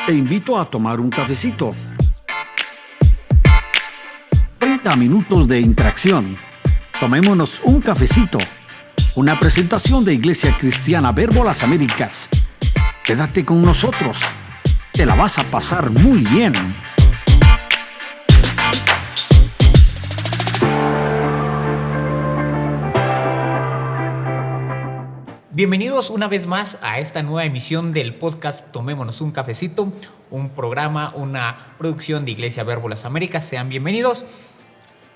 Te invito a tomar un cafecito. 30 minutos de interacción. Tomémonos un cafecito. Una presentación de Iglesia Cristiana Verbo Las Américas. Quédate con nosotros. Te la vas a pasar muy bien. Bienvenidos una vez más a esta nueva emisión del podcast Tomémonos un cafecito, un programa, una producción de Iglesia Verbo Las Américas. Sean bienvenidos.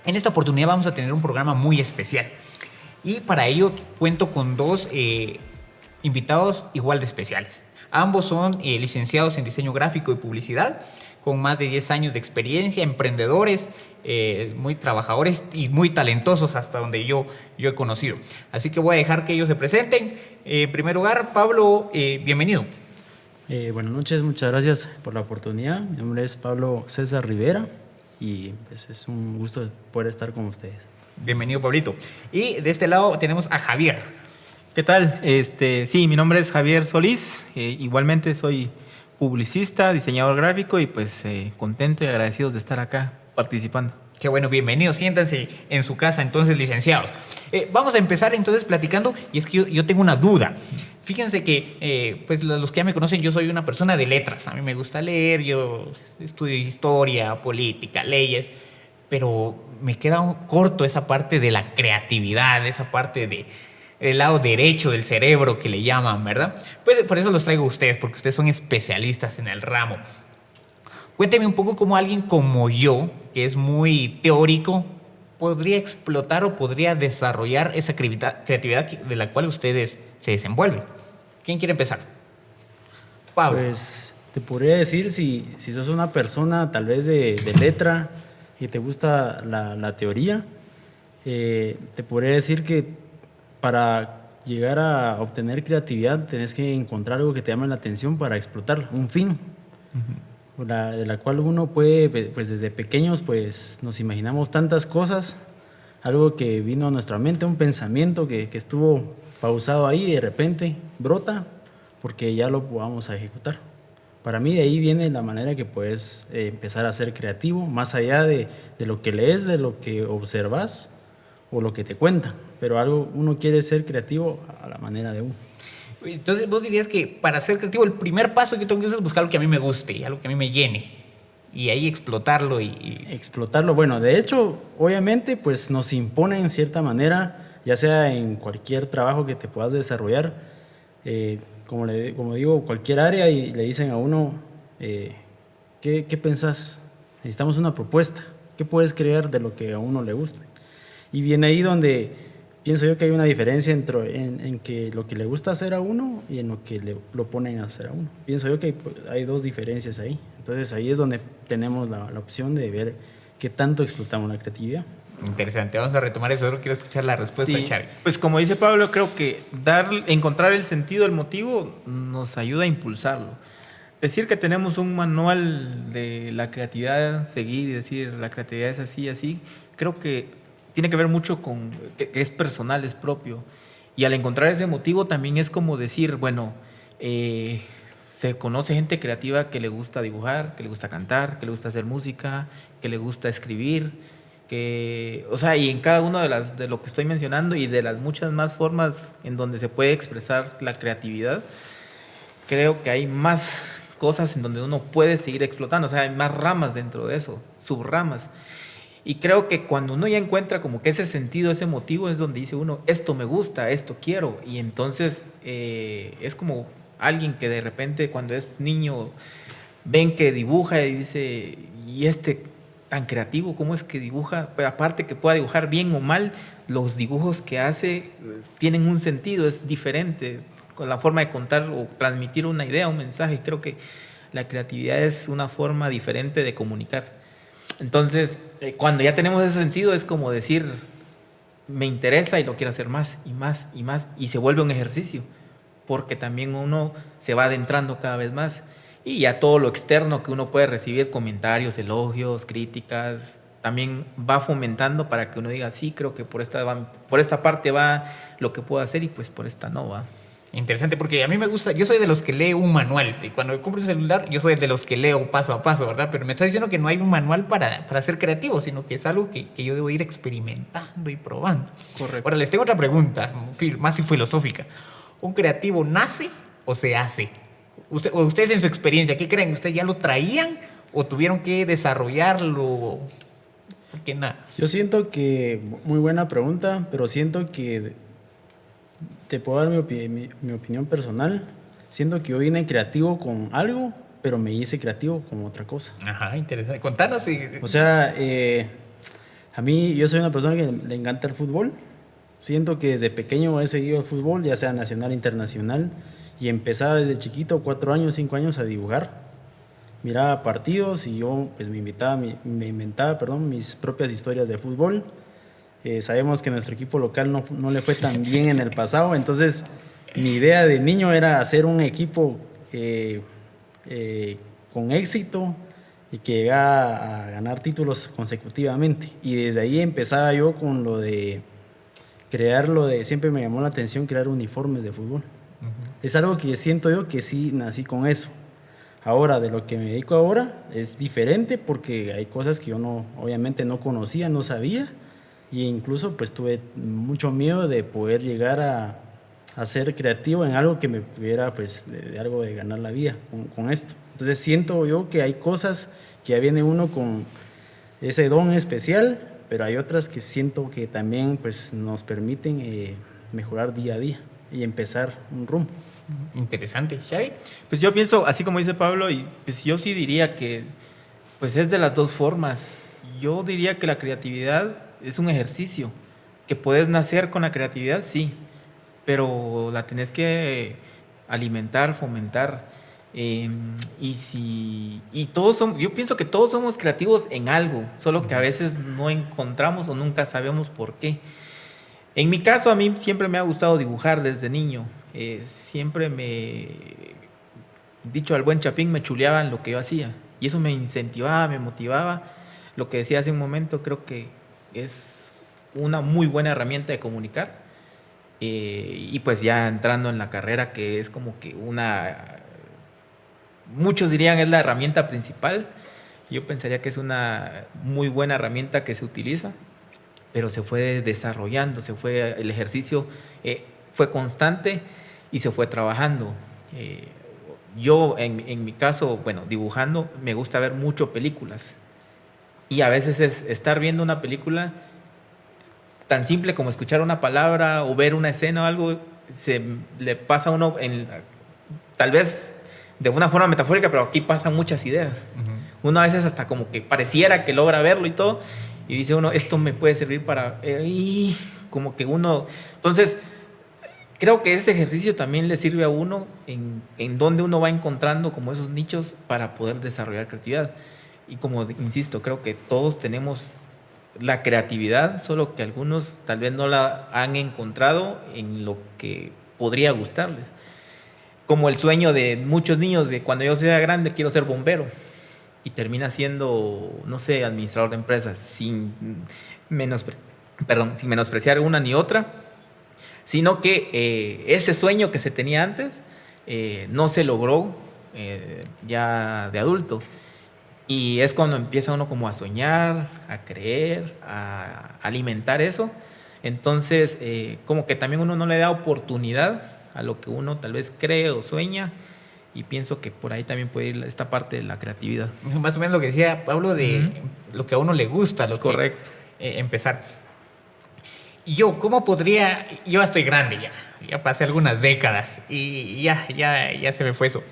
En esta oportunidad vamos a tener un programa muy especial y para ello cuento con dos invitados igual de especiales. Ambos son licenciados en diseño gráfico y publicidad, con más de 10 años de experiencia, emprendedores, muy trabajadores y muy talentosos hasta donde yo he conocido. Así que voy a dejar que ellos se presenten. En primer lugar, Pablo, bienvenido. Buenas noches, muchas gracias por la oportunidad. Mi nombre es Pablo César Rivera y pues, es un gusto poder estar con ustedes. Bienvenido, Pablito. Y de este lado tenemos a Javier. ¿Qué tal? Sí, mi nombre es Javier Solís. Igualmente soy publicista, diseñador gráfico y pues contento y agradecidos de estar acá participando. Qué bueno, bienvenidos. Siéntanse en su casa, entonces, licenciados. Vamos a empezar entonces platicando y es que yo tengo una duda. Fíjense que, pues los que ya me conocen, yo soy una persona de letras. A mí me gusta leer, yo estudio historia, política, leyes, pero me queda corto esa parte de la creatividad, esa parte del lado derecho del cerebro que le llaman, ¿verdad? Pues por eso los traigo a ustedes, porque ustedes son especialistas en el ramo. Cuénteme un poco cómo alguien como yo, que es muy teórico, podría explotar o podría desarrollar esa creatividad de la cual ustedes se desenvuelven. ¿Quién quiere empezar? Pablo. Pues te podría decir, si sos una persona tal vez de letra y te gusta la teoría, te podría decir que para llegar a obtener creatividad tenés que encontrar algo que te llame la atención para explotarlo, un fin. Uh-huh. De la cual uno puede, pues desde pequeños pues nos imaginamos tantas cosas, algo que vino a nuestra mente, un pensamiento que estuvo pausado ahí y de repente brota porque ya lo vamos a ejecutar. Para mí de ahí viene la manera que puedes empezar a ser creativo, más allá de lo que lees, de lo que observas o lo que te cuentan, pero uno quiere ser creativo a la manera de uno. Entonces vos dirías que para ser creativo el primer paso que tengo que hacer es buscar algo que a mí me guste, algo que a mí me llene y ahí explotarlo Explotarlo, bueno, de hecho obviamente pues nos impone en cierta manera, ya sea en cualquier trabajo que te puedas desarrollar, como digo, cualquier área, y le dicen a uno ¿qué pensás? Necesitamos una propuesta, ¿qué puedes crear de lo que a uno le gusta? Y viene ahí donde pienso yo que hay una diferencia en que lo que le gusta hacer a uno y en lo que lo ponen a hacer a uno. Pienso yo que hay dos diferencias ahí. Entonces ahí es donde tenemos la opción de ver qué tanto explotamos la creatividad. Interesante, vamos a retomar eso. Ahora quiero escuchar la respuesta de Xavi. Pues como dice Pablo, creo que encontrar el sentido, el motivo, nos ayuda a impulsarlo. Decir que tenemos un manual de la creatividad, seguir y decir la creatividad es así, así, creo que tiene que ver mucho con que es personal, es propio. Y al encontrar ese motivo también es como decir, bueno, se conoce gente creativa que le gusta dibujar, que le gusta cantar, que le gusta hacer música, que le gusta escribir, y en cada uno de lo que estoy mencionando y de las muchas más formas en donde se puede expresar la creatividad, creo que hay más cosas en donde uno puede seguir explotando, hay más ramas dentro de eso, subramas. Y creo que cuando uno ya encuentra como que ese sentido, ese motivo, es donde dice uno, esto me gusta, esto quiero. Y entonces es como alguien que de repente cuando es niño ven que dibuja y dice, y tan creativo, ¿cómo es que dibuja? Pero aparte que pueda dibujar bien o mal, los dibujos que hace tienen un sentido, es diferente, con la forma de contar o transmitir una idea, un mensaje. Creo que la creatividad es una forma diferente de comunicar. Entonces, cuando ya tenemos ese sentido, es como decir, me interesa y lo quiero hacer más y más y más, y se vuelve un ejercicio, porque también uno se va adentrando cada vez más, y ya todo lo externo que uno puede recibir, comentarios, elogios, críticas, también va fomentando para que uno diga, sí, creo que por esta parte va lo que puedo hacer y pues por esta no va. Interesante, porque a mí me gusta, yo soy de los que leo un manual, y cuando compro un celular, yo soy de los que leo paso a paso, ¿verdad? Pero me está diciendo que no hay un manual para ser creativo, sino que es algo que yo debo ir experimentando y probando. Correcto. Ahora, les tengo otra pregunta, más filosófica. ¿Un creativo nace o se hace? Ustedes en su experiencia, ¿qué creen? ¿Ustedes ya lo traían o tuvieron que desarrollarlo? Porque nada. Yo siento que, muy buena pregunta, pero siento que te puedo dar mi opinión personal. Siento que yo vine creativo con algo, pero me hice creativo con otra cosa. Ajá, interesante. Contanos. O sea, a mí, yo soy una persona que le encanta el fútbol. Siento que desde pequeño he seguido el fútbol, ya sea nacional, internacional, y empezaba desde chiquito, 4 años, 5 años, a dibujar. Miraba partidos y yo pues me inventaba mis propias historias de fútbol. Sabemos que nuestro equipo local no le fue tan bien en el pasado, entonces mi idea de niño era hacer un equipo con éxito y que llegara a ganar títulos consecutivamente. Y desde ahí empezaba yo con siempre me llamó la atención crear uniformes de fútbol. Es algo que siento yo que sí nací con eso. Ahora, de lo que me dedico ahora es diferente porque hay cosas que yo obviamente no conocía, no sabía, e incluso pues tuve mucho miedo de poder llegar a ser creativo en algo que me pudiera pues de algo de ganar la vida con esto. Entonces siento yo que hay cosas que ya viene uno con ese don especial, pero hay otras que siento que también pues nos permiten mejorar día a día y empezar un rumbo. Interesante. ¿Xavi? Pues yo pienso, así como dice Pablo, y pues yo sí diría que pues es de las dos formas. Yo diría que la creatividad es un ejercicio, que puedes nacer con la creatividad, sí, pero la tenés que alimentar, fomentar. Yo pienso que todos somos creativos en algo, solo que a veces no encontramos o nunca sabemos por qué. En mi caso, a mí siempre me ha gustado dibujar desde niño. Siempre dicho al buen chapín, me chuleaban lo que yo hacía. Y eso me incentivaba, me motivaba. Lo que decía hace un momento, creo que es una muy buena herramienta de comunicar. Y pues ya entrando en la carrera, que es como que muchos dirían es la herramienta principal. Yo pensaría que es una muy buena herramienta que se utiliza, pero se fue desarrollando, el ejercicio fue constante y se fue trabajando. Yo, en mi caso, bueno, dibujando, me gusta ver mucho películas. Y a veces es estar viendo una película tan simple como escuchar una palabra o ver una escena o algo, se le pasa a uno, tal vez de una forma metafórica, pero aquí pasan muchas ideas. Uno a veces hasta como que pareciera que logra verlo y todo, y dice uno, esto me puede servir para... como que uno... Entonces, creo que ese ejercicio también le sirve a uno en donde uno va encontrando como esos nichos para poder desarrollar creatividad. Y como insisto, creo que todos tenemos la creatividad, solo que algunos tal vez no la han encontrado en lo que podría gustarles. Como el sueño de muchos niños de cuando yo sea grande quiero ser bombero. Y termina siendo, no sé, administrador de empresas, sin menospreciar una ni otra, sino que ese sueño que se tenía antes no se logró ya de adulto. Y es cuando empieza uno como a soñar, a creer, a alimentar eso. Entonces, como que también uno no le da oportunidad a lo que uno tal vez cree o sueña. Y pienso que por ahí también puede ir esta parte de la creatividad. Más o menos lo que decía Pablo de lo que a uno le gusta. Correcto. Empezar. Y yo, ¿cómo podría...? Yo estoy grande ya pasé algunas décadas y ya se me fue eso.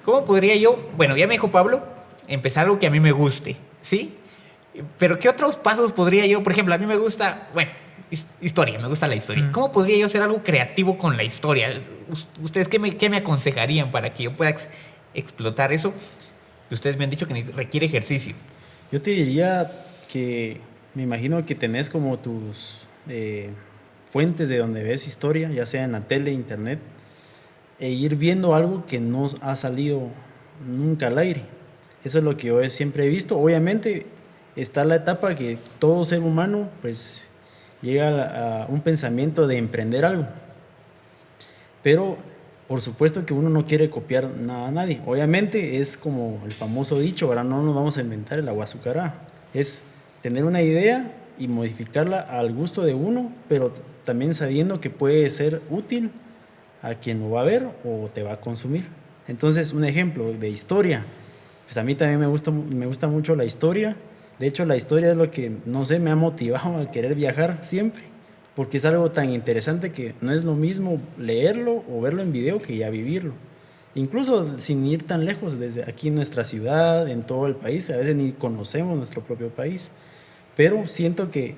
¿Cómo podría yo, bueno, ya me dijo Pablo, empezar algo que a mí me guste, ¿sí? Pero ¿qué otros pasos podría yo? Por ejemplo, a mí me gusta, historia, me gusta la historia. ¿Cómo podría yo hacer algo creativo con la historia? ¿Ustedes qué me aconsejarían para que yo pueda explotar eso? Ustedes me han dicho que requiere ejercicio. Yo te diría que me imagino que tenés como tus fuentes de donde ves historia, ya sea en la tele, internet, e ir viendo algo que no ha salido nunca al aire. Eso es lo que yo siempre he visto. Obviamente está la etapa que todo ser humano pues llega a un pensamiento de emprender algo. Pero por supuesto que uno no quiere copiar nada a nadie. Obviamente es como el famoso dicho, ahora no nos vamos a inventar el agua azucarada. Es tener una idea y modificarla al gusto de uno, pero también sabiendo que puede ser útil a quien lo va a ver o te va a consumir. Entonces, un ejemplo de historia. Pues a mí también me gusta mucho la historia. De hecho, la historia es lo que, no sé, me ha motivado a querer viajar siempre, porque es algo tan interesante que no es lo mismo leerlo o verlo en video que ya vivirlo. Incluso sin ir tan lejos, desde aquí en nuestra ciudad, en todo el país, a veces ni conocemos nuestro propio país, pero siento que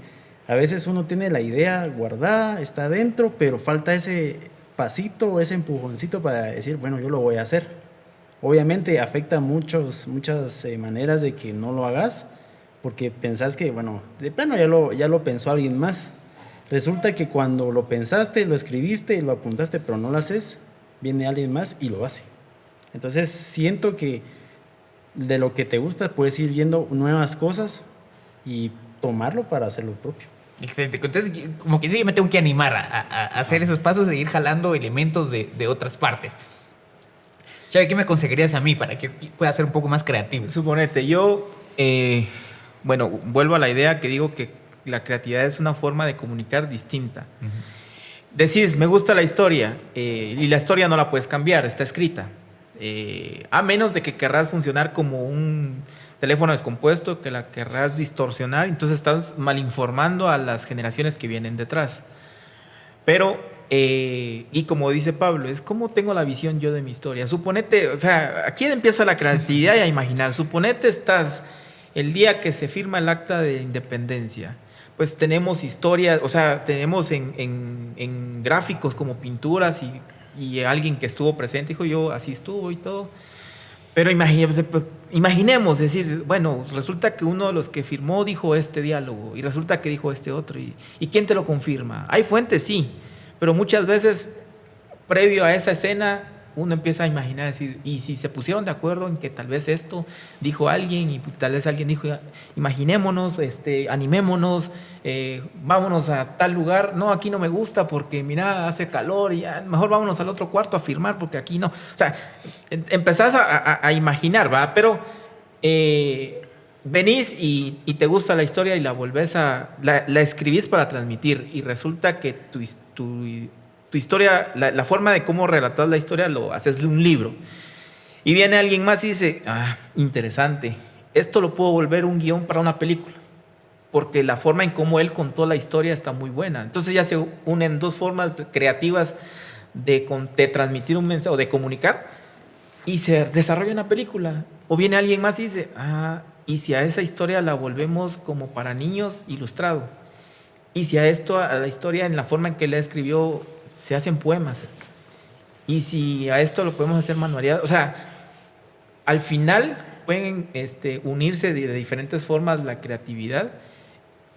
a veces uno tiene la idea guardada, está adentro, pero falta ese pasito, ese empujoncito para decir, bueno, yo lo voy a hacer. Obviamente afecta muchas maneras de que no lo hagas, porque pensás que, bueno, de plano ya lo pensó alguien más. Resulta que cuando lo pensaste, lo escribiste y lo apuntaste, pero no lo haces, viene alguien más y lo hace. Entonces siento que de lo que te gusta puedes ir viendo nuevas cosas y tomarlo para hacer lo propio. Excelente. Entonces, como que dice, yo me tengo que animar a hacer esos pasos e ir jalando elementos de otras partes. Xavi, ¿qué me aconsejarías a mí para que pueda ser un poco más creativo? Suponete, yo, bueno, vuelvo a la idea que digo que la creatividad es una forma de comunicar distinta. Uh-huh. Decís, me gusta la historia, y la historia no la puedes cambiar, está escrita. A menos de que querrás funcionar como un teléfono descompuesto, que la querrás distorsionar, entonces estás malinformando a las generaciones que vienen detrás. Pero, y como dice Pablo, es como tengo la visión yo de mi historia. Suponete, o sea, aquí empieza la creatividad y a imaginar. Suponete estás el día que se firma el acta de independencia. Pues tenemos historias, o sea, tenemos en gráficos como pinturas y alguien que estuvo presente dijo, yo así estuvo y todo. Pero imaginemos, decir, bueno, resulta que uno de los que firmó dijo este diálogo y resulta que dijo este otro. ¿Y quién te lo confirma? Hay fuentes, sí, pero muchas veces, previo a esa escena, uno empieza a imaginar, decir, y si se pusieron de acuerdo en que tal vez esto dijo alguien y tal vez alguien dijo, imaginémonos, animémonos, vámonos a tal lugar. No, aquí no me gusta porque mira, hace calor y ya, mejor vámonos al otro cuarto a firmar porque aquí no. O sea, empezás a imaginar, ¿va? Pero venís y te gusta la historia y la volvés la escribís para transmitir y resulta que tu historia, la forma de cómo relatar la historia lo haces de un libro. Y viene alguien más y dice, interesante, esto lo puedo volver un guión para una película, porque la forma en cómo él contó la historia está muy buena. Entonces ya se unen dos formas creativas de transmitir un mensaje o de comunicar y se desarrolla una película. O viene alguien más y dice, y si a esa historia la volvemos como para niños ilustrado, y si a la historia en la forma en que la escribió se hacen poemas, y si a esto lo podemos hacer manualidad, o sea, al final pueden unirse de diferentes formas la creatividad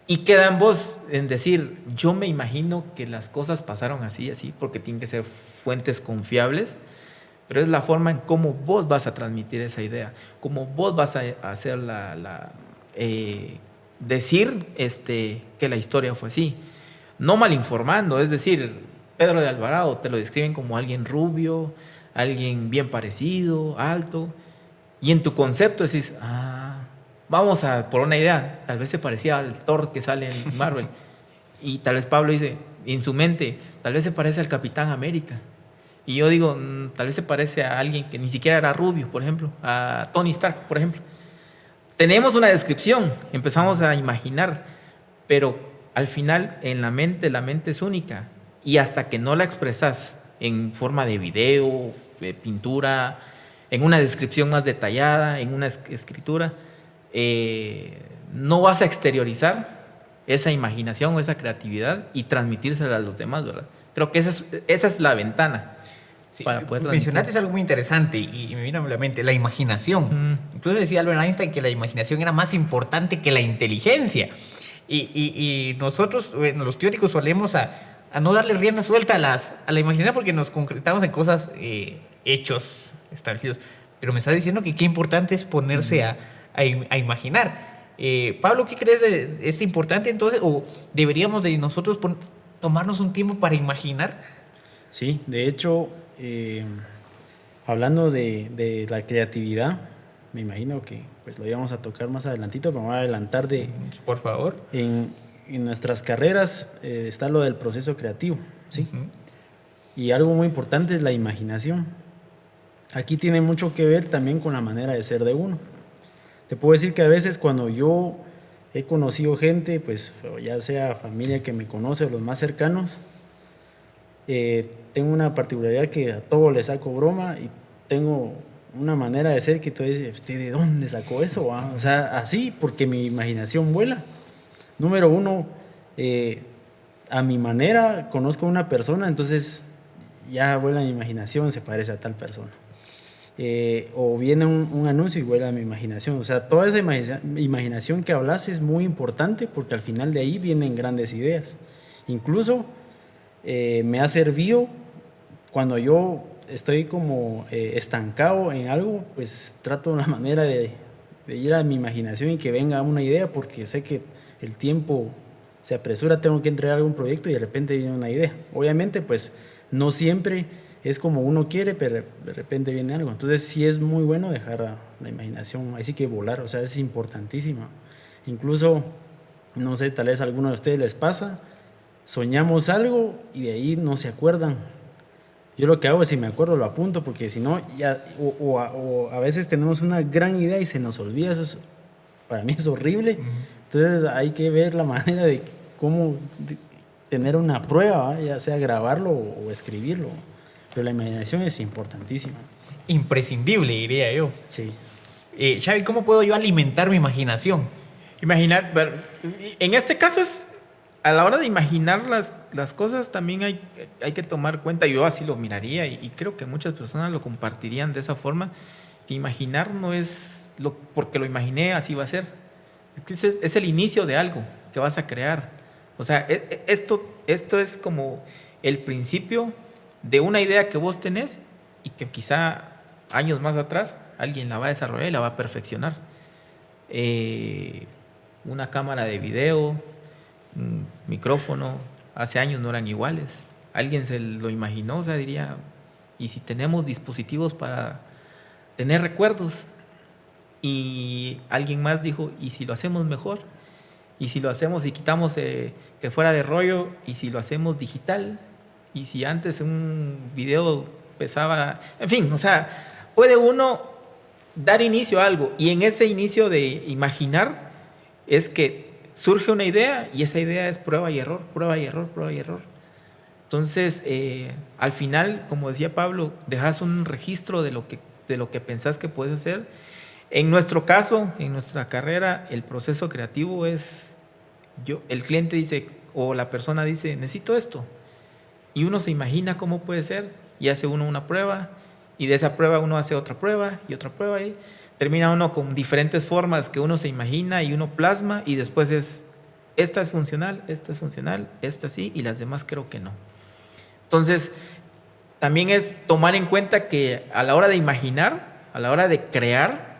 y queda en vos en decir, yo me imagino que las cosas pasaron así, porque tienen que ser fuentes confiables, pero es la forma en cómo vos vas a transmitir esa idea, cómo vos vas a hacer decir que la historia fue así, no malinformando, es decir, Pedro de Alvarado te lo describen como alguien rubio, alguien bien parecido, alto, y en tu concepto decís, vamos a por una idea, tal vez se parecía al Thor que sale en Marvel, y tal vez Pablo dice, en su mente, tal vez se parece al Capitán América, y yo digo, tal vez se parece a alguien que ni siquiera era rubio, por ejemplo, a Tony Stark, por ejemplo. Tenemos una descripción, empezamos a imaginar, pero al final en la mente es única. Y hasta que no la expresas en forma de video, de pintura, en una descripción más detallada, en una escritura, no vas a exteriorizar esa imaginación o esa creatividad y transmitírsela a los demás, ¿verdad? Creo que esa es la ventana. Sí, para poder mencionaste algo muy interesante y me vino a la mente, la imaginación. Incluso decía Albert Einstein que la imaginación era más importante que la inteligencia. Y nosotros, los teóricos, solemos a no darle rienda suelta a la imaginación porque nos concretamos en cosas, hechos establecidos. Pero me estás diciendo que qué importante es ponerse a imaginar. Pablo, ¿qué crees? ¿Es importante entonces o deberíamos de nosotros tomarnos un tiempo para imaginar? Sí, de hecho, hablando de la creatividad, me imagino que pues lo íbamos a tocar más adelantito, pero me voy a adelantar Por favor. en nuestras carreras está lo del proceso creativo, ¿sí? Ujú. Y algo muy importante es la imaginación. Aquí tiene mucho que ver también con la manera de ser de uno. Te puedo decir que a veces cuando yo he conocido gente, pues ya sea familia que me conoce o los más cercanos, tengo una particularidad que a todo le saco broma y tengo una manera de ser que tú dices, ¿usted de dónde sacó eso? ¿Va? O sea, así, porque mi imaginación vuela. Número uno, a mi manera conozco a una persona, entonces ya vuela mi imaginación, se parece a tal persona. O viene un anuncio y vuela mi imaginación. O sea, toda esa imaginación que hablas es muy importante porque al final de ahí vienen grandes ideas. Incluso me ha servido cuando yo estoy como estancado en algo, pues trato la manera de ir a mi imaginación y que venga una idea porque sé que el tiempo se apresura, tengo que entregar algún proyecto y de repente viene una idea. Obviamente, pues no siempre es como uno quiere, pero de repente viene algo. Entonces sí es muy bueno dejar a la imaginación, así que volar, o sea, es importantísima. Incluso, no sé, tal vez a alguno de ustedes les pasa, soñamos algo y de ahí no se acuerdan. Yo lo que hago es, si me acuerdo, lo apunto, porque si no, ya, o a veces tenemos una gran idea y se nos olvida. Eso es, para mí es horrible. Entonces hay que ver la manera de cómo tener una prueba, ¿va? Ya sea grabarlo o escribirlo. Pero la imaginación es importantísima. Imprescindible, diría yo. Sí. Xavi, ¿cómo puedo yo alimentar mi imaginación? Imaginar, en este caso es, a la hora de imaginar las cosas también hay que tomar cuenta, yo así lo miraría y creo que muchas personas lo compartirían de esa forma, que imaginar no es porque lo imaginé, así va a ser. Es el inicio de algo que vas a crear. O sea, esto es como el principio de una idea que vos tenés y que quizá años más atrás alguien la va a desarrollar y la va a perfeccionar. Una cámara de video, un micrófono, hace años no eran iguales. Alguien se lo imaginó, o sea, diría, ¿y si tenemos dispositivos para tener recuerdos? Y alguien más dijo, ¿y si lo hacemos mejor? ¿Y si lo hacemos y quitamos que fuera de rollo? ¿Y si lo hacemos digital? ¿Y si antes un video pesaba? En fin, o sea, puede uno dar inicio a algo y en ese inicio de imaginar es que surge una idea y esa idea es prueba y error, prueba y error, prueba y error. Entonces, al final, como decía Pablo, dejas un registro de lo que pensás que puedes hacer. En nuestro caso, en nuestra carrera, el proceso creativo es, el cliente dice o la persona dice, necesito esto. Y uno se imagina cómo puede ser y hace uno una prueba y de esa prueba uno hace otra prueba y otra prueba y termina uno con diferentes formas que uno se imagina y uno plasma y después esta es funcional, esta sí y las demás creo que no. Entonces, también es tomar en cuenta que a la hora de imaginar, a la hora de crear,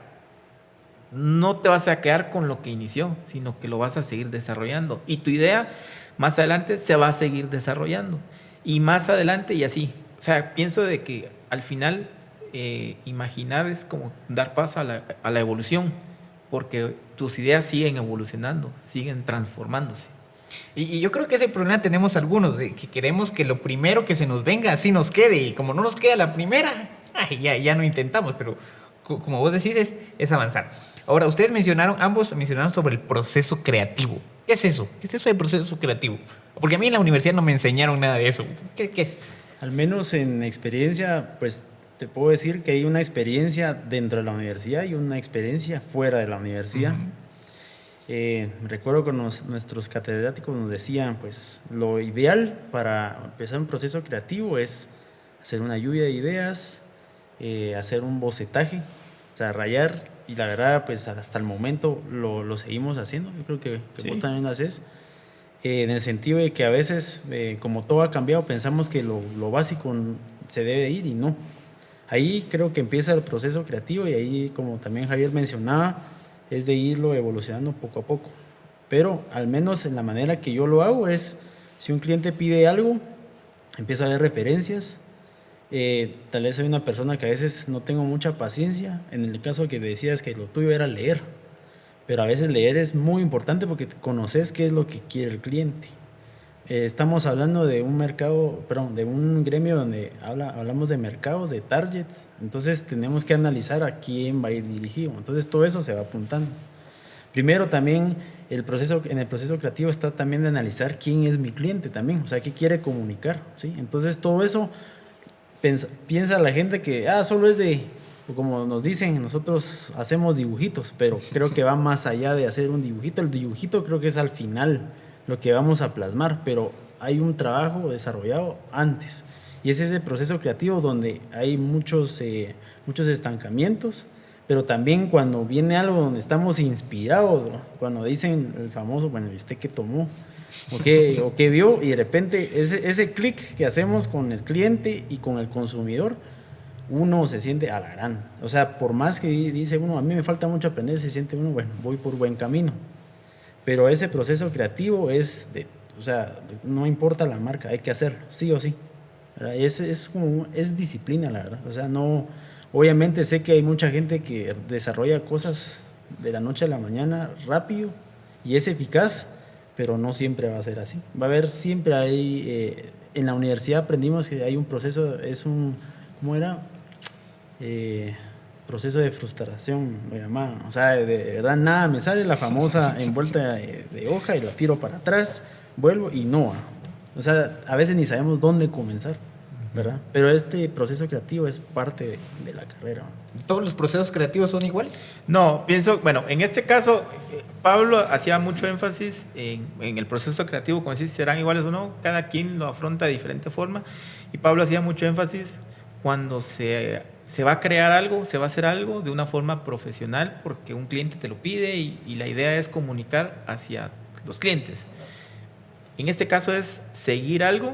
no te vas a quedar con lo que inició, sino que lo vas a seguir desarrollando. Y tu idea, más adelante, se va a seguir desarrollando. Y más adelante y así. O sea, pienso de que al final imaginar es como dar paso a la evolución, porque tus ideas siguen evolucionando, siguen transformándose. Y yo creo que ese problema tenemos algunos, de que queremos que lo primero que se nos venga así nos quede. Y como no nos queda la primera, ya no intentamos. Pero como vos decís, es avanzar. Ahora, ustedes ambos mencionaron sobre el proceso creativo. ¿Qué es eso? ¿Qué es eso del proceso creativo? Porque a mí en la universidad no me enseñaron nada de eso. ¿Qué es? Al menos en experiencia, pues te puedo decir que hay una experiencia dentro de la universidad y una experiencia fuera de la universidad. Recuerdo que nuestros catedráticos nos decían, pues lo ideal para empezar un proceso creativo es hacer una lluvia de ideas, hacer un bocetaje, o sea, rayar, y la verdad, pues hasta el momento lo seguimos haciendo. Yo creo que Sí. vos también lo haces, en el sentido de que a veces, como todo ha cambiado, pensamos que lo básico se debe ir y no. Ahí creo que empieza el proceso creativo y ahí, como también Javier mencionaba, es de irlo evolucionando poco a poco. Pero al menos en la manera que yo lo hago es, si un cliente pide algo, empiezo a ver referencias. Tal vez soy una persona que a veces no tengo mucha paciencia. En el caso que decías que lo tuyo era leer, pero a veces leer es muy importante porque conoces qué es lo que quiere el cliente. Estamos hablando de un mercado, perdón, de un gremio donde hablamos de mercados, de targets, entonces tenemos que analizar a quién va a ir dirigido. Entonces todo eso se va apuntando. Primero también en el proceso creativo está también de analizar quién es mi cliente también, o sea, qué quiere comunicar, ¿sí? Entonces todo eso piensa la gente que solo es de, como nos dicen, nosotros hacemos dibujitos, pero creo que va más allá de hacer un dibujito. El dibujito creo que es al final lo que vamos a plasmar, pero hay un trabajo desarrollado antes, y es ese proceso creativo donde hay muchos estancamientos, pero también cuando viene algo donde estamos inspirados, ¿no? Cuando dicen el famoso, bueno, ¿y usted qué tomó? ¿O qué vio? Y de repente ese clic que hacemos con el cliente y con el consumidor, uno se siente a la gran. O sea, por más que dice uno, a mí me falta mucho aprender, se siente uno, bueno, voy por buen camino. Pero ese proceso creativo o sea, no importa la marca, hay que hacerlo, sí o sí. Es disciplina, la verdad. O sea, no, obviamente sé que hay mucha gente que desarrolla cosas de la noche a la mañana rápido y es eficaz, pero no siempre va a ser así. Va a haber siempre en la universidad aprendimos que hay un proceso, ¿cómo era? Proceso de frustración, lo llamaban. O sea, de verdad nada me sale, la famosa envuelta de hoja y la tiro para atrás, vuelvo y no. O sea, a veces ni sabemos dónde comenzar, ¿verdad? Pero este proceso creativo es parte de la carrera. ¿Todos los procesos creativos son iguales? No, pienso, bueno, en este caso, Pablo hacía mucho énfasis en el proceso creativo, como si serán iguales o no, cada quien lo afronta de diferente forma, y Pablo hacía mucho énfasis cuando se va a crear algo, se va a hacer algo de una forma profesional porque un cliente te lo pide y la idea es comunicar hacia los clientes. En este caso es seguir algo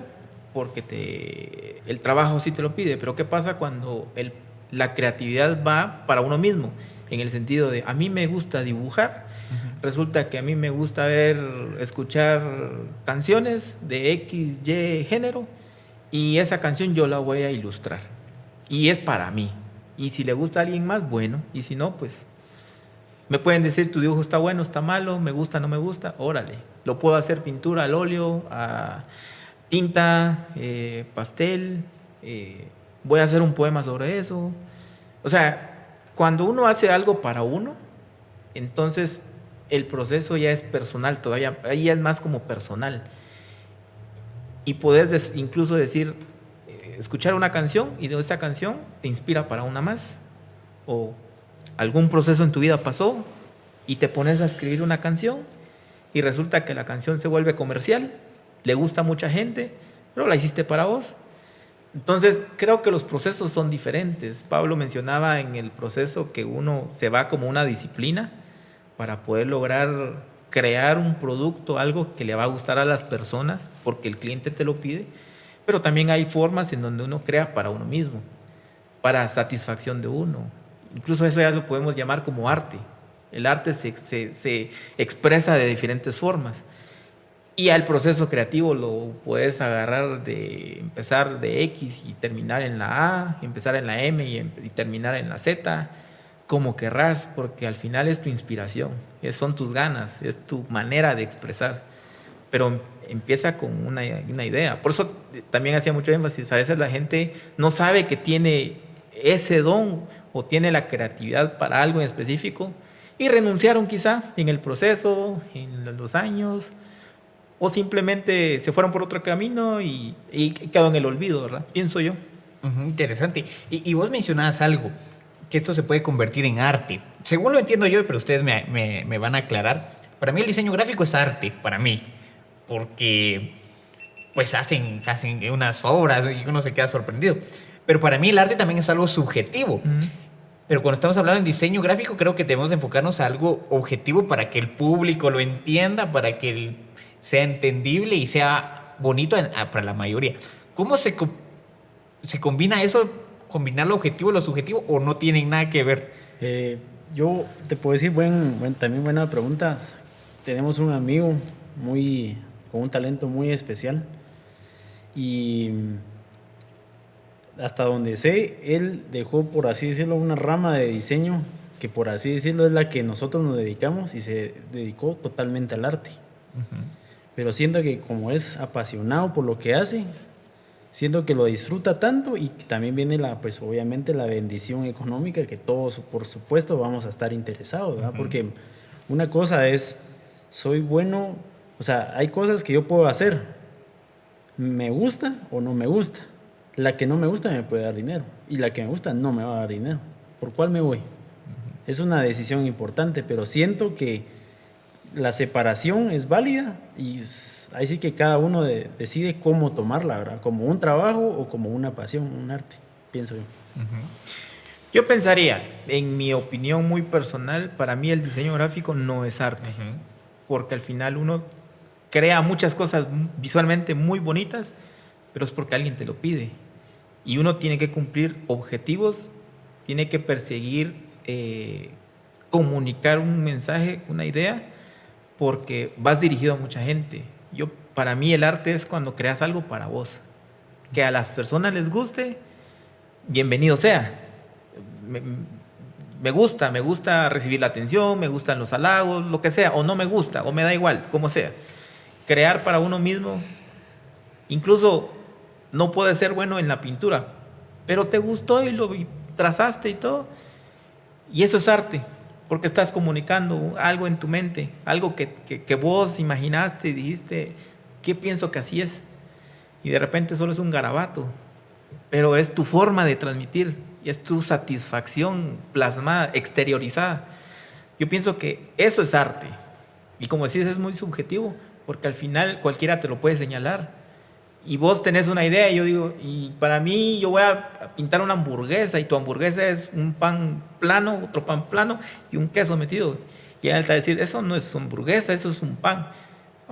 porque el trabajo sí te lo pide, pero ¿qué pasa cuando la creatividad va para uno mismo? En el sentido de, a mí me gusta dibujar, resulta que a mí me gusta escuchar canciones de X, Y género, y esa canción yo la voy a ilustrar. Y es para mí. Y si le gusta a alguien más, bueno. Y si no, pues me pueden decir, tu dibujo está bueno, está malo, me gusta, no me gusta, órale. Lo puedo hacer pintura al óleo, a tinta, pastel, voy a hacer un poema sobre eso. O sea, cuando uno hace algo para uno, entonces el proceso ya es personal todavía, ahí ya es más como personal. Y puedes incluso decir, escuchar una canción y de esa canción te inspira para una más. O algún proceso en tu vida pasó y te pones a escribir una canción y resulta que la canción se vuelve comercial, le gusta a mucha gente, pero la hiciste para vos. Entonces, creo que los procesos son diferentes. Pablo mencionaba en el proceso que uno se va como una disciplina para poder lograr crear un producto, algo que le va a gustar a las personas porque el cliente te lo pide, pero también hay formas en donde uno crea para uno mismo, para satisfacción de uno. Incluso eso ya lo podemos llamar como arte. El arte se expresa de diferentes formas. Y al proceso creativo lo puedes agarrar de empezar de X y terminar en la A, empezar en la M y terminar en la Z, como querrás, porque al final es tu inspiración, son tus ganas, es tu manera de expresar. Pero empieza con una idea. Por eso también hacía mucho énfasis. A veces la gente no sabe que tiene ese don o tiene la creatividad para algo en específico y renunciaron quizá en el proceso, en los años, o simplemente se fueron por otro camino y quedó en el olvido, ¿verdad? Pienso yo. Interesante. Y vos mencionabas algo, que esto se puede convertir en arte. Según lo entiendo yo, pero ustedes me van a aclarar, para mí el diseño gráfico es arte, para mí, porque pues hacen unas obras y uno se queda sorprendido. Pero para mí el arte también es algo subjetivo. Pero cuando estamos hablando en diseño gráfico, creo que debemos enfocarnos a algo objetivo para que el público lo entienda, para que sea entendible y sea bonito para la mayoría. ¿Cómo se combina eso, combinar lo objetivo y lo subjetivo, o no tienen nada que ver? Yo te puedo decir, también buena pregunta. Tenemos un amigo con un talento muy especial Y hasta donde sé, él dejó, por así decirlo, una rama de diseño que, por así decirlo, es la que nosotros nos dedicamos, y se dedicó totalmente al arte. Pero siento que como es apasionado por lo que hace, siento que lo disfruta tanto, y también viene pues obviamente la bendición económica, que todos por supuesto vamos a estar interesados, ¿verdad? Porque una cosa es, soy bueno, o sea, hay cosas que yo puedo hacer, me gusta o no me gusta. La que no me gusta me puede dar dinero, y la que me gusta no me va a dar dinero. ¿Por cuál me voy? Es una decisión importante, pero siento que la separación es válida, y ahí sí que cada uno decide cómo tomarla, ¿verdad? Como un trabajo o como una pasión, un arte, pienso yo. Yo pensaría, en mi opinión muy personal, para mí el diseño gráfico no es arte, porque al final uno crea muchas cosas visualmente muy bonitas, pero es porque alguien te lo pide. Y uno tiene que cumplir objetivos, tiene que perseguir, comunicar un mensaje, una idea, porque vas dirigido a mucha gente. Para mí el arte es cuando creas algo para vos. Que a las personas les guste, bienvenido sea. Me gusta recibir la atención, me gustan los halagos, lo que sea, o no me gusta, o me da igual, como sea. Crear para uno mismo, incluso no puede ser bueno en la pintura, pero te gustó y lo trazaste y todo, y eso es arte, porque estás comunicando algo en tu mente, algo que vos imaginaste y dijiste, ¿qué pienso que así es? Y de repente solo es un garabato, pero es tu forma de transmitir y es tu satisfacción plasmada, exteriorizada. Yo pienso que eso es arte, y como decís, es muy subjetivo, porque al final cualquiera te lo puede señalar. Y vos tenés una idea, y yo digo, y para mí yo voy a pintar una hamburguesa, y tu hamburguesa es un pan plano, otro pan plano y un queso metido. Y él te va a decir, eso no es hamburguesa, eso es un pan.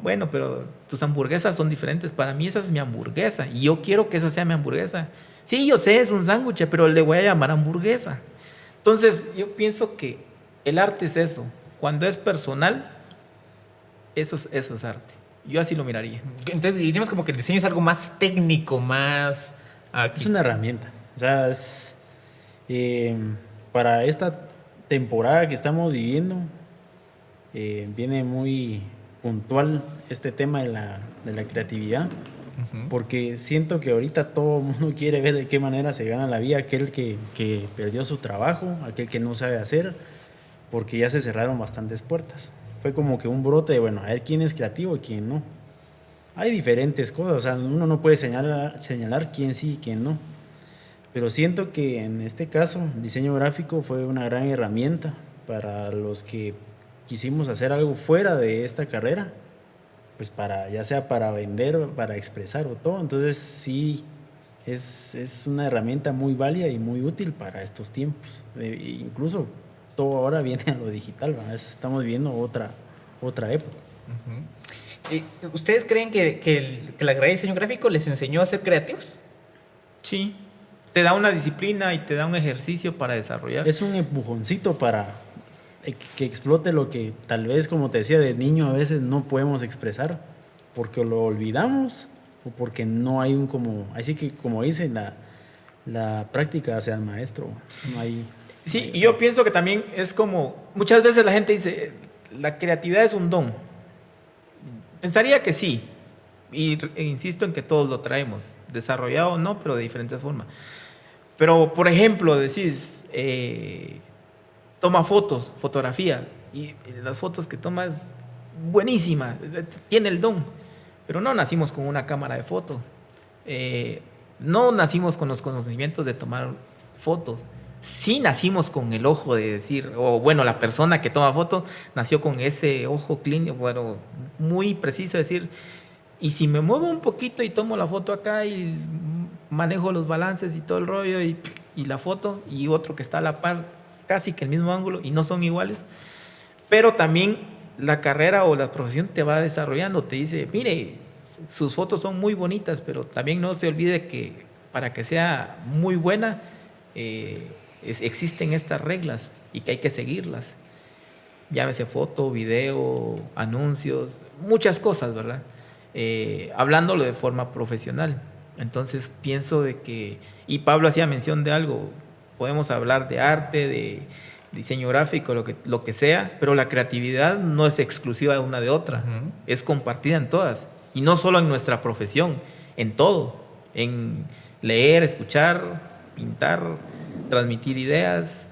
Bueno, pero tus hamburguesas son diferentes. Para mí esa es mi hamburguesa, y yo quiero que esa sea mi hamburguesa. Sí, yo sé, es un sándwich, pero le voy a llamar hamburguesa. Entonces, yo pienso que el arte es eso. Cuando es personal, eso es arte. Yo así lo miraría. Entonces diríamos como que el diseño es algo más técnico, más... Es una herramienta. O sea, para esta temporada que estamos viviendo, viene muy puntual este tema de la creatividad, porque siento que ahorita todo el mundo quiere ver de qué manera se gana la vida, aquel que perdió su trabajo, aquel que no sabe hacer, porque ya se cerraron bastantes puertas. Fue como que un brote de, bueno, a ver quién es creativo y quién no. Hay diferentes cosas, o sea, uno no puede señalar quién sí y quién no. Pero siento que en este caso, el diseño gráfico fue una gran herramienta para los que quisimos hacer algo fuera de esta carrera, pues ya sea para vender, para expresar o todo. Entonces sí, es una herramienta muy válida y muy útil para estos tiempos. Incluso todo ahora viene a lo digital, ¿verdad? Estamos viviendo otra época. ¿Ustedes creen que la carrera de diseño gráfico les enseñó a ser creativos? Sí, te da una disciplina y te da un ejercicio para desarrollar. Es un empujoncito para que explote lo que tal vez, como te decía, de niño a veces no podemos expresar, porque lo olvidamos o porque no hay así que, como dicen, la práctica hace al maestro. No hay... Sí, y yo pienso que también es como, muchas veces la gente dice, la creatividad es un don. Pensaría que sí, e insisto en que todos lo traemos, desarrollado o no, pero de diferentes formas. Pero, por ejemplo, decís, toma fotos, fotografía, y las fotos que toma es buenísima, tiene el don, pero no nacimos con una cámara de foto, no nacimos con los conocimientos de tomar fotos. Sí nacimos con el ojo de decir, o bueno, la persona que toma fotos nació con ese ojo clínico, bueno, muy preciso, decir, y si me muevo un poquito y tomo la foto acá y manejo los balances y todo el rollo y la foto, y otro que está a la par, casi que el mismo ángulo y no son iguales, pero también la carrera o la profesión te va desarrollando, te dice, mire, sus fotos son muy bonitas, pero también no se olvide que para que sea muy buena, existen estas reglas y que hay que seguirlas. Llámese foto, video, anuncios, muchas cosas, ¿verdad? Hablándolo de forma profesional. Entonces pienso de que, y Pablo hacía mención de algo, podemos hablar de arte, de diseño gráfico, lo que sea, pero la creatividad no es exclusiva de una de otra, es compartida en todas, y no solo en nuestra profesión, en todo, en leer, escuchar, pintar, transmitir ideas,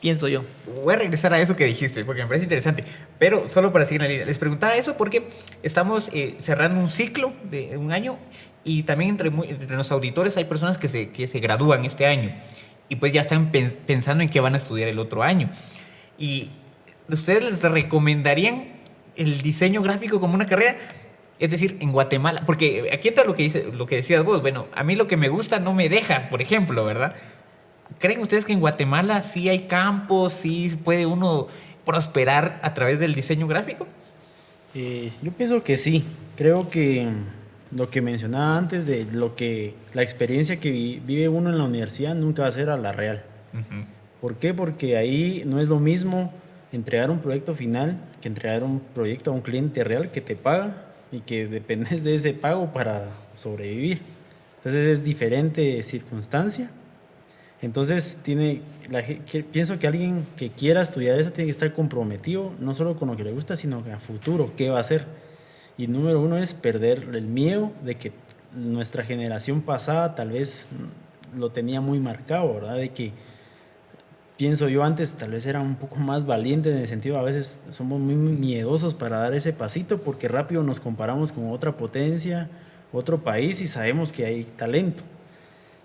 pienso yo. Voy a regresar a eso que dijiste, porque me parece interesante. Pero solo para seguir la línea. Les preguntaba eso porque estamos cerrando un ciclo de un año y también entre los auditores hay personas que se gradúan este año y pues ya están pensando en qué van a estudiar el otro año. Y ¿ustedes les recomendarían el diseño gráfico como una carrera? Es decir, en Guatemala, porque aquí entra lo que decías vos. Bueno, a mí lo que me gusta no me deja, por ejemplo, ¿verdad? ¿Creen ustedes que en Guatemala sí hay campos, sí puede uno prosperar a través del diseño gráfico? Yo pienso que sí. Creo que lo que mencionaba antes de la experiencia que vive uno en la universidad nunca va a ser a la real. Uh-huh. ¿Por qué? Porque ahí no es lo mismo entregar un proyecto final que entregar un proyecto a un cliente real que te paga y que dependes de ese pago para sobrevivir. Entonces es diferente circunstancia. Entonces pienso que alguien que quiera estudiar eso tiene que estar comprometido no solo con lo que le gusta, sino que a futuro qué va a hacer. Y número uno es perder el miedo de que nuestra generación pasada tal vez lo tenía muy marcado, ¿verdad? De que pienso yo antes tal vez era un poco más valiente en el sentido, a veces somos muy miedosos para dar ese pasito porque rápido nos comparamos con otra potencia, otro país y sabemos que hay talento.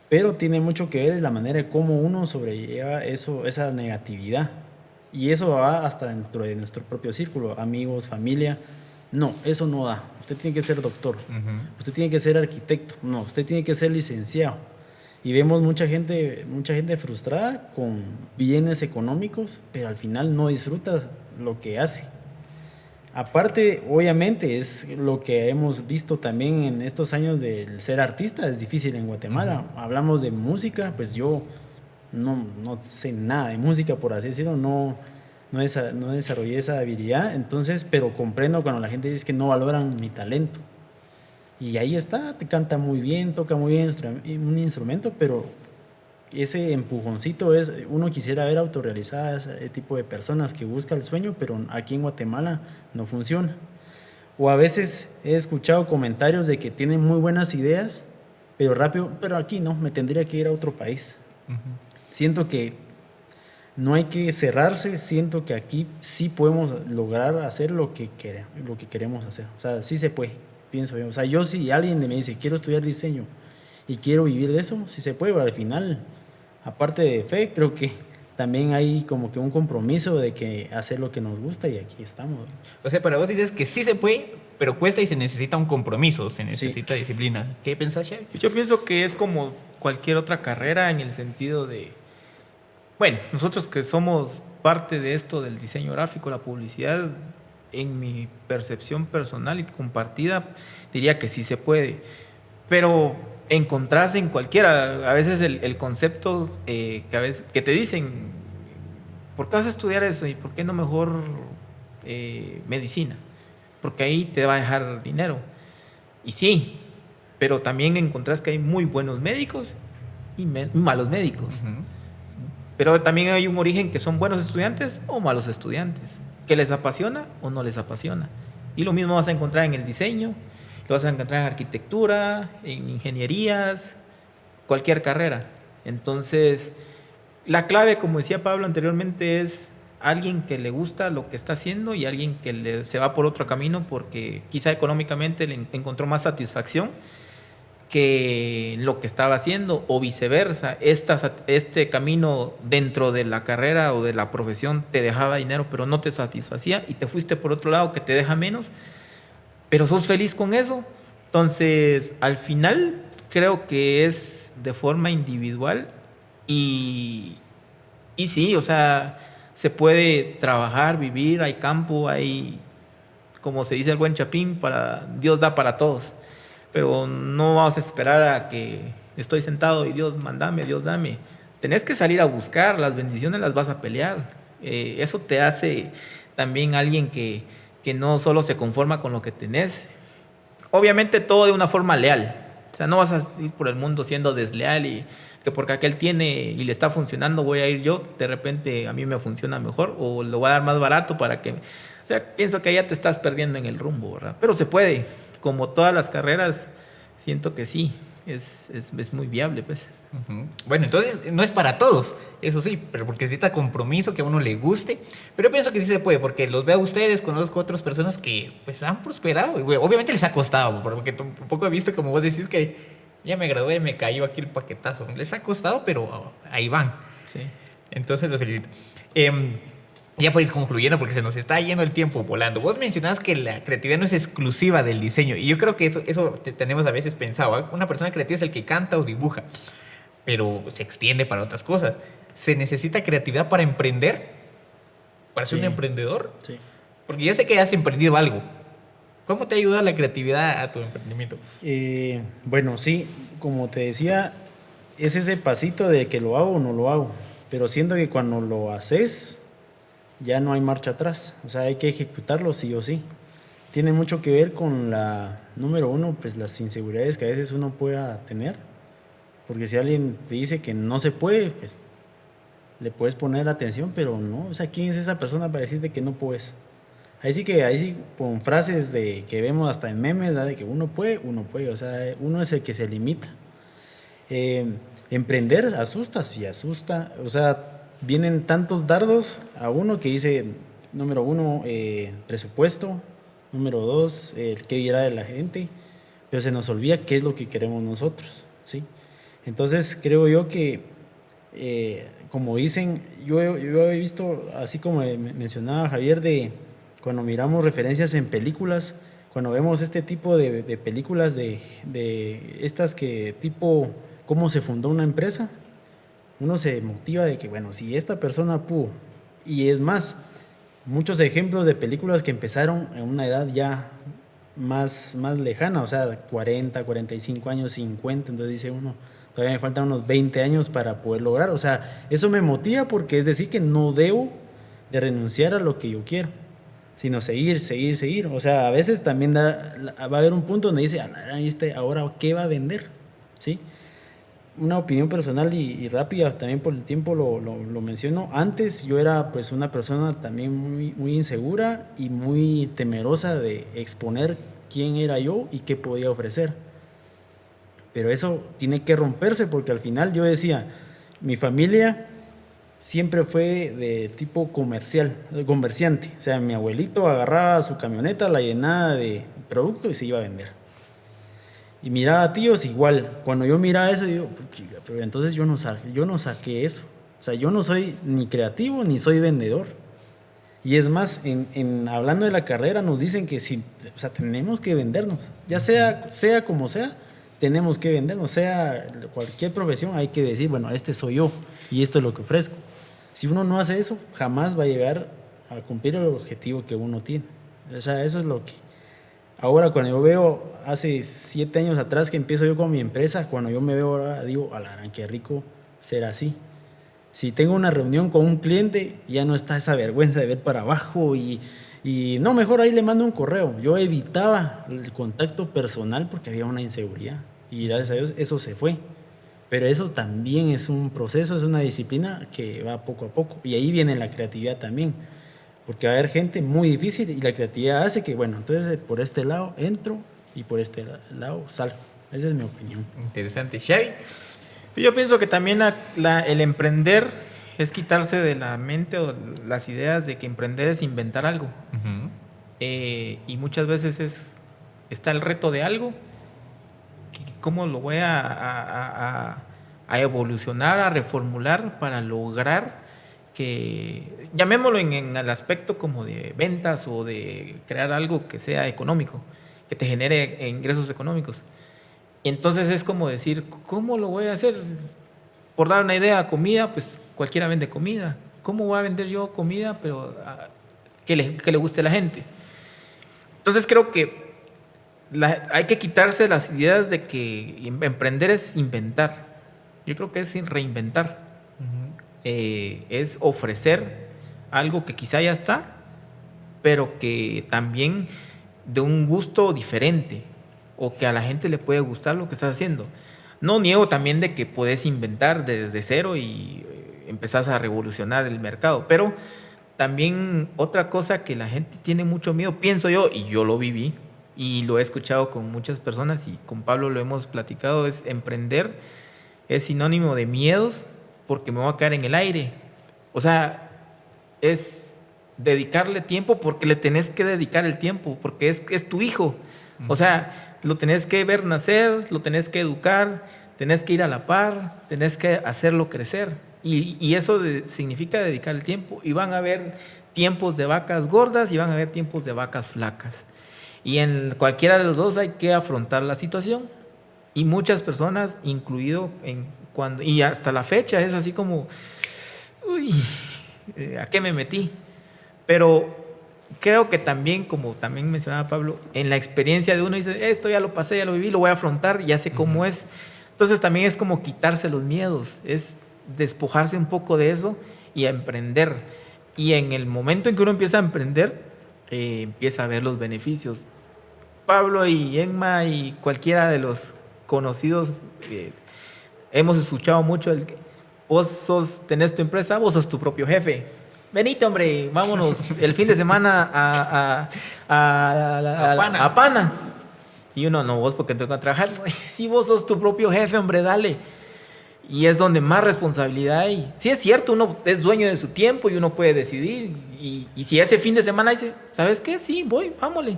Pero tiene mucho que ver la manera de cómo uno sobrelleva esa negatividad. Y eso va hasta dentro de nuestro propio círculo, amigos, familia. No, eso no da. Usted tiene que ser doctor. Uh-huh. Usted tiene que ser arquitecto. No, usted tiene que ser licenciado. Y vemos mucha gente frustrada con bienes económicos, pero al final no disfruta lo que hace. Aparte, obviamente, es lo que hemos visto también en estos años del ser artista, es difícil en Guatemala. Uh-huh. Hablamos de música, pues yo no sé nada de música, por así decirlo, no desarrollé esa habilidad, entonces, pero comprendo cuando la gente dice que no valoran mi talento. Y ahí está, te canta muy bien, toca muy bien un instrumento, pero ese empujoncito es, uno quisiera ver autorrealizadas ese tipo de personas que buscan el sueño, pero aquí en Guatemala no funciona. O a veces he escuchado comentarios de que tienen muy buenas ideas, pero rápido, pero aquí no, me tendría que ir a otro país. Uh-huh. Siento que no hay que cerrarse, siento que aquí sí podemos lograr hacer lo que queremos hacer. O sea, sí se puede, pienso yo. O sea, yo si alguien me dice, quiero estudiar diseño y quiero vivir de eso, sí se puede, pero al final, aparte de fe, creo que también hay como que un compromiso de que hacer lo que nos gusta y aquí estamos. O sea, para vos dices que sí se puede, pero cuesta y se necesita un compromiso, se necesita disciplina. ¿Qué pensás, Xavi? Yo pienso que es como cualquier otra carrera en el sentido de, bueno, nosotros que somos parte de esto del diseño gráfico, la publicidad, en mi percepción personal y compartida, diría que sí se puede, pero encontrarse en cualquiera, a veces el concepto que te dicen, ¿por qué vas a estudiar eso? ¿Y por qué no mejor medicina? Porque ahí te va a dejar dinero. Y sí, pero también encontrás que hay muy buenos médicos y malos médicos. Uh-huh. Pero también hay un origen que son buenos estudiantes o malos estudiantes, que les apasiona o no les apasiona. Y lo mismo vas a encontrar en el diseño, lo vas a encontrar en arquitectura, en ingenierías, cualquier carrera. Entonces, la clave, como decía Pablo anteriormente, es alguien que le gusta lo que está haciendo y alguien que se va por otro camino porque quizá económicamente le encontró más satisfacción que lo que estaba haciendo, o viceversa. Este camino dentro de la carrera o de la profesión te dejaba dinero pero no te satisfacía y te fuiste por otro lado que te deja menos, pero sos feliz con eso. Entonces, al final creo que es de forma individual y sí, o sea, se puede trabajar, vivir, hay campo, hay, como se dice el buen chapín, Dios da para todos. Pero no vamos a esperar a que estoy sentado y Dios, mándame, Dios, dame. Tenés que salir a buscar, las bendiciones las vas a pelear. Eso te hace también alguien que no solo se conforma con lo que tenés. Obviamente todo de una forma leal, O sea, no vas a ir por el mundo siendo desleal y que porque aquel tiene y le está funcionando voy a ir yo, de repente a mí me funciona mejor o lo voy a dar más barato para que... O sea, pienso que ya te estás perdiendo en el rumbo, ¿verdad? Pero se puede, como todas las carreras, siento que sí, es muy viable, pues. Ujú. Bueno, entonces no es para todos, eso sí, pero porque necesita compromiso, que a uno le guste. Pero yo pienso que sí se puede, porque los veo a ustedes, conozco otras personas que pues han prosperado. Y, bueno, obviamente les ha costado, porque tampoco he visto, como vos decís, que ya me gradué y me cayó aquí el paquetazo. Les ha costado, pero ahí van. Sí. Entonces los felicito. Ya por ir concluyendo, porque se nos está yendo el tiempo volando. Vos mencionabas que la creatividad no es exclusiva del diseño. Y yo creo que eso tenemos a veces pensado, ¿eh? Una persona creativa es el que canta o dibuja, pero se extiende para otras cosas. ¿Se necesita creatividad para emprender? ¿Para ser Sí. un emprendedor? Sí. Porque yo sé que has emprendido algo. ¿Cómo te ayuda la creatividad a tu emprendimiento? Bueno, sí, como te decía, es ese pasito de que lo hago o no lo hago, pero siento que cuando lo haces ya no hay marcha atrás, o sea, hay que ejecutarlo sí o sí. Tiene mucho que ver con número uno, pues las inseguridades que a veces uno pueda tener, porque si alguien te dice que no se puede, pues le puedes poner atención, pero no, o sea, ¿quién es esa persona para decirte que no puedes? Ahí sí, con frases que vemos hasta en memes, ¿verdad? De que uno puede, o sea, uno es el que se limita. Emprender asusta, sí asusta, o sea, vienen tantos dardos a uno que dice, número uno, presupuesto, número dos, qué dirá de la gente, pero se nos olvida qué es lo que queremos nosotros, ¿sí? Entonces creo yo que, como dicen, yo he visto, así como mencionaba Javier, de cuando miramos referencias en películas, cuando vemos este tipo de películas de estas que tipo, cómo se fundó una empresa, uno se motiva de que, bueno, si esta persona pudo, y es más, muchos ejemplos de películas que empezaron en una edad ya más lejana, o sea, 40, 45 años, 50, entonces dice uno, todavía me faltan unos 20 años para poder lograr, o sea, eso me motiva porque es decir que no debo de renunciar a lo que yo quiero, sino seguir, o sea, a veces también va a haber un punto donde dice, ahora, ¿qué va a vender? ¿Sí? Una opinión personal y rápida, también por el tiempo lo menciono. Antes yo era pues una persona también muy insegura y muy temerosa de exponer quién era yo y qué podía ofrecer. Pero eso tiene que romperse porque al final yo decía, mi familia siempre fue de tipo comerciante. O sea, mi abuelito agarraba su camioneta, la llenaba de producto y se iba a vender. Y miraba a tíos igual. Cuando yo miraba eso, digo, chica, pero entonces yo no saqué eso. O sea, yo no soy ni creativo ni soy vendedor. Y es más, hablando de la carrera, nos dicen que o sea, tenemos que vendernos. Ya sea como sea, tenemos que vendernos. Sea cualquier profesión, hay que decir, bueno, este soy yo y esto es lo que ofrezco. Si uno no hace eso, jamás va a llegar a cumplir el objetivo que uno tiene. O sea, eso es lo que... Ahora, cuando yo veo hace 7 años atrás que empiezo yo con mi empresa, cuando yo me veo ahora, digo, alarán, qué rico ser así. Si tengo una reunión con un cliente, ya no está esa vergüenza de ver para abajo y no, mejor ahí le mando un correo. Yo evitaba el contacto personal porque había una inseguridad y gracias a Dios eso se fue. Pero eso también es un proceso, es una disciplina que va poco a poco y ahí viene la creatividad también. Porque va a haber gente muy difícil y la creatividad hace que, bueno, entonces por este lado entro y por este lado salgo. Esa es mi opinión. Interesante. Xavi. Yo pienso que también el emprender es quitarse de la mente o las ideas de que emprender es inventar algo. Ujú. Y muchas veces está el reto de algo, cómo lo voy a evolucionar, a reformular para lograr que, llamémoslo en el aspecto como de ventas o de crear algo que sea económico, que te genere ingresos económicos. Y entonces es como decir, ¿cómo lo voy a hacer? Por dar una idea, comida, pues cualquiera vende comida. ¿Cómo voy a vender yo comida, pero que le guste a la gente? Entonces creo que hay que quitarse las ideas de que emprender es inventar. Yo creo que es reinventar. Es ofrecer algo que quizá ya está, pero que también de un gusto diferente. o que a la gente le puede gustar lo que estás haciendo. No niego también de que puedes inventar desde cero y empezás a revolucionar el mercado, pero también otra cosa que la gente tiene mucho miedo, pienso yo, y yo lo viví y lo he escuchado con muchas personas y con Pablo lo hemos platicado, es emprender es sinónimo de miedos porque me voy a quedar en el aire. O sea, es dedicarle tiempo porque le tenés que dedicar el tiempo, porque es tu hijo. O sea, lo tenés que ver nacer, lo tenés que educar, tenés que ir a la par, tenés que hacerlo crecer. Y eso significa dedicar el tiempo. Y van a haber tiempos de vacas gordas y van a haber tiempos de vacas flacas. Y en cualquiera de los dos hay que afrontar la situación. Y muchas personas, incluido y hasta la fecha, es así como, uy, ¿a qué me metí? Pero creo que también, como también mencionaba Pablo, en la experiencia de uno dice, esto ya lo pasé, ya lo viví, lo voy a afrontar, ya sé cómo es. Entonces también es como quitarse los miedos, es despojarse un poco de eso y a emprender. Y en el momento en que uno empieza a emprender, empieza a ver los beneficios. Pablo y Emma y cualquiera de los conocidos, hemos escuchado mucho el que vos tenés tu empresa, vos sos tu propio jefe. Venite, hombre, vámonos el fin de semana a Pana. Y uno, no, vos porque tengo que trabajar. Si vos sos tu propio jefe, hombre, dale. Y es donde más responsabilidad hay. Sí, es cierto, uno es dueño de su tiempo y uno puede decidir. Y si ese fin de semana dice, ¿sabes qué? Sí, voy, vámonos.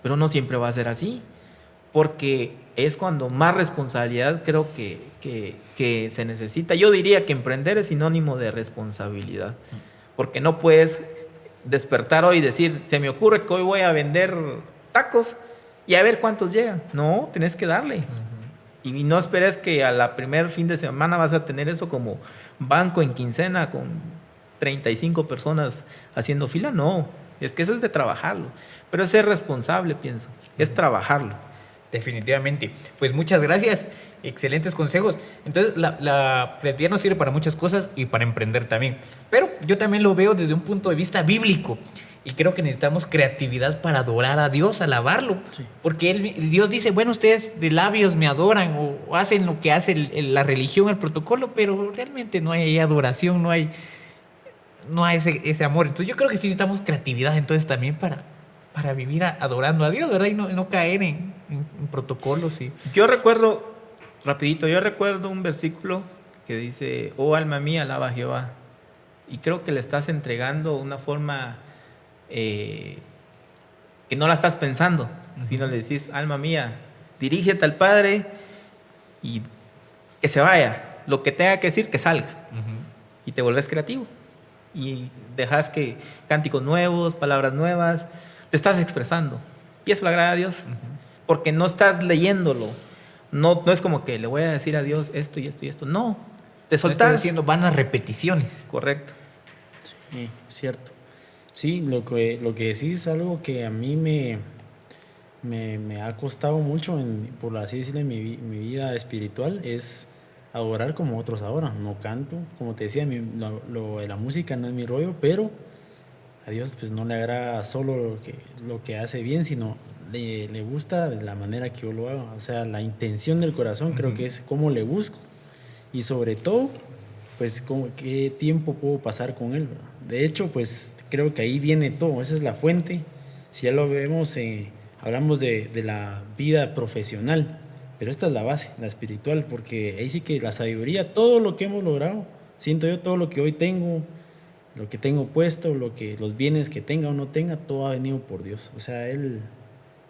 Pero no siempre va a ser así. Porque es cuando más responsabilidad creo que se necesita. Yo diría que emprender es sinónimo de responsabilidad. Porque no puedes despertar hoy y decir, se me ocurre que hoy voy a vender tacos y a ver cuántos llegan. No, tenés que darle. Y no esperes que a la primer fin de semana vas a tener eso como banco en quincena con 35 personas haciendo fila. No, es que eso es de trabajarlo. Pero es ser responsable, pienso. Es trabajarlo. Definitivamente. Pues muchas gracias. Excelentes consejos. Entonces, la creatividad nos sirve para muchas cosas y para emprender también. Pero yo también lo veo desde un punto de vista bíblico. Y creo que necesitamos creatividad para adorar a Dios, alabarlo. Sí. Porque Dios dice, bueno, ustedes de labios me adoran o hacen lo que hace la religión, el protocolo, pero realmente no hay adoración, no hay ese amor. Entonces yo creo que sí necesitamos creatividad entonces también para vivir adorando a Dios, ¿verdad? Y no caer en protocolos. Y... Yo recuerdo un versículo que dice, oh alma mía, alaba a Jehová. Y creo que le estás entregando una forma... que no la estás pensando, sino le decís, alma mía, dirígete al Padre y que se vaya, lo que tenga que decir que salga, y te volvés creativo y dejas que cánticos nuevos, palabras nuevas, te estás expresando y eso le agrada a Dios, porque no estás leyéndolo, no es como que le voy a decir a Dios esto y esto y esto, no, te soltás. No estás haciendo vanas repeticiones. Correcto. Sí, cierto. Sí, lo que decís es algo que a mí me ha costado mucho, por así decirlo, en mi vida espiritual, es adorar como otros adoran. No canto, como te decía, lo de la música no es mi rollo, pero a Dios pues no le agrada solo lo que hace bien, sino le gusta de la manera que yo lo hago. O sea, la intención del corazón creo que es cómo le busco y sobre todo, pues qué tiempo puedo pasar con Él, ¿verdad? De hecho, pues creo que ahí viene todo, esa es la fuente. Si ya lo vemos, hablamos de la vida profesional, pero esta es la base, la espiritual, porque ahí sí que la sabiduría, todo lo que hemos logrado, siento yo, todo lo que hoy tengo, lo que tengo puesto, los bienes que tenga o no tenga, todo ha venido por Dios. O sea, Él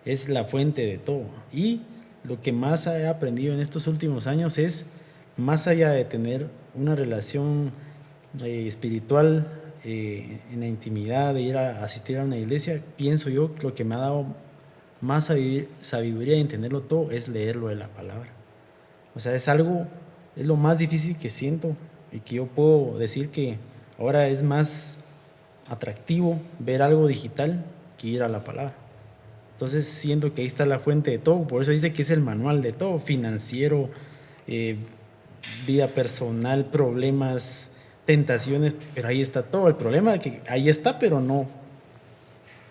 es la fuente de todo. Y lo que más he aprendido en estos últimos años es, más allá de tener una relación espiritual, en la intimidad, de ir a asistir a una iglesia, pienso yo que lo que me ha dado más sabiduría y entenderlo todo es leerlo de la palabra. O sea, es lo más difícil que siento y que yo puedo decir que ahora es más atractivo ver algo digital que ir a la palabra. Entonces siento que ahí está la fuente de todo, por eso dice que es el manual de todo, financiero, vida personal, problemas, tentaciones, pero ahí está todo. El problema es que ahí está, pero no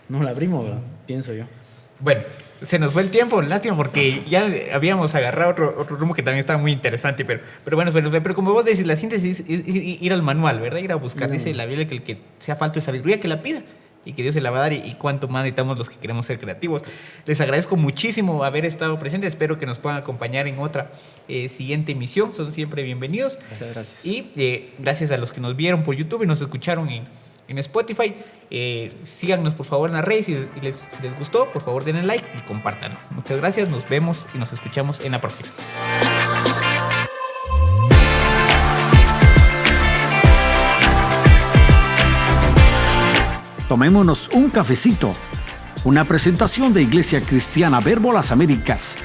la abrimos, ¿verdad? Pienso yo. Bueno, se nos fue el tiempo, lástima, porque ya habíamos agarrado otro rumbo que también estaba muy interesante, pero bueno, pero como vos decís, la síntesis es ir al manual, ¿verdad? Ir a buscar, dice la Biblia, que el que sea falto de sabiduría, que la pida, y que Dios se la va a dar, y cuánto más necesitamos los que queremos ser creativos. Les agradezco muchísimo haber estado presentes, espero que nos puedan acompañar en otra siguiente emisión, son siempre bienvenidos. Muchas gracias. Y gracias a los que nos vieron por YouTube y nos escucharon en Spotify. Síganos por favor en las redes, si les gustó, por favor denle like y compártanlo. Muchas gracias, nos vemos y nos escuchamos en la próxima. Tomémonos un cafecito. Una presentación de Iglesia Cristiana Verbo Las Américas.